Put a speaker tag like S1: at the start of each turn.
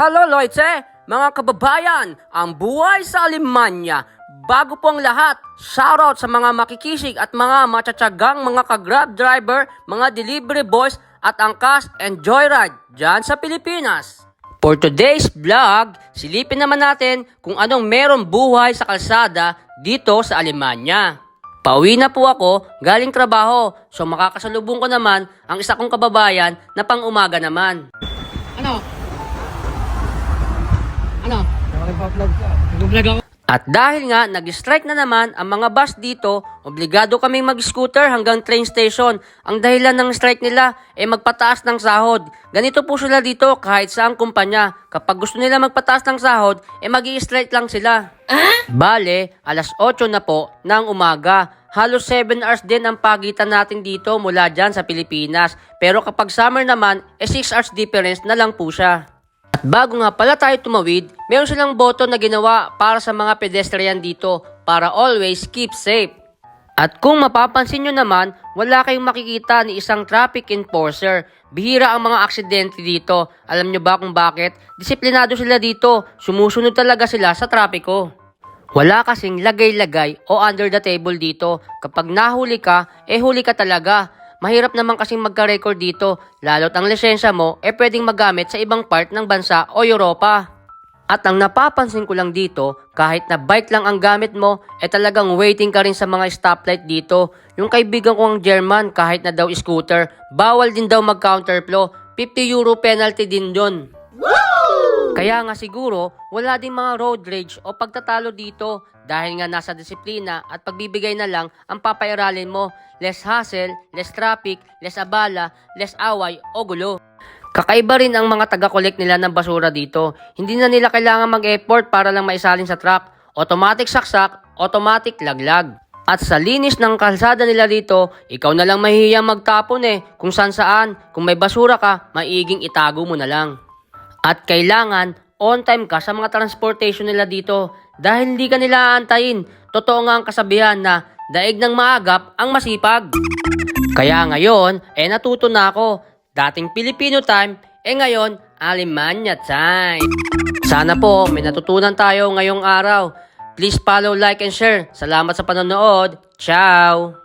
S1: Hello Leute, mga kababayan, ang buhay sa Alemanya. Bago po ang lahat, shoutout sa mga makikisig at mga matsatsagang mga ka-grab driver, mga delivery boys at angkas and joyride dyan sa Pilipinas. For today's vlog, silipin naman natin kung anong meron buhay sa kalsada dito sa Alemanya. Pauwi na po ako galing trabaho, so makakasalubong ko naman ang isa kong kababayan na pang-umaga naman. At dahil nga nag-strike na naman ang mga bus dito, obligado kaming mag-scooter hanggang train station. Ang dahilan ng strike nila ay magpataas ng sahod. Ganito po sila dito kahit saang kumpanya. Kapag gusto nila magpataas ng sahod, magi-strike lang sila. Bale, alas 8 na po ng umaga. Halos 7 hours din ang pagitan natin dito mula dyan sa Pilipinas. Pero kapag summer naman, 6 hours difference na lang po siya. At bago nga pala tayo tumawid, meron silang boto na ginawa para sa mga pedestrian dito para always keep safe. At kung mapapansin nyo naman, wala kayong makikita ni isang traffic enforcer. Bihira ang mga aksidente dito. Alam nyo ba kung bakit? Disiplinado sila dito. Sumusunod talaga sila sa trapiko. Wala kasing lagay-lagay o under the table dito. Kapag nahuli ka, huli ka talaga. Mahirap naman kasing magka-record dito, lalo't ang lisensya mo pwedeng magamit sa ibang part ng bansa o Europa. At ang napapansin ko lang dito, kahit na bike lang ang gamit mo, talagang waiting ka rin sa mga stoplight dito. Yung kaibigan ko ang German, kahit na daw scooter, bawal din daw mag-counterflow, €50 penalty din yun. Kaya nga siguro, wala din mga road rage o pagtatalo dito dahil nga nasa disiplina at pagbibigay na lang ang papairalin mo. Less hassle, less traffic, less abala, less away o gulo. Kakaiba rin ang mga taga-collect nila ng basura dito. Hindi na nila kailangan mag-effort para lang maisalin sa truck. Automatic saksak, automatic laglag. At sa linis ng kalsada nila dito, ikaw na lang mahihiyang magtapon kung saan. Kung may basura ka, maiging itago mo na lang. At kailangan on time ka sa mga transportation nila dito dahil hindi ka nila aantayin. Totoo nga ang kasabihan na daig ng maagap ang masipag. Kaya ngayon, natuto na ako. Dating Filipino time, ngayon, Alemanya time. Sana po may natutunan tayo ngayong araw. Please follow, like, and share. Salamat sa panonood. Ciao!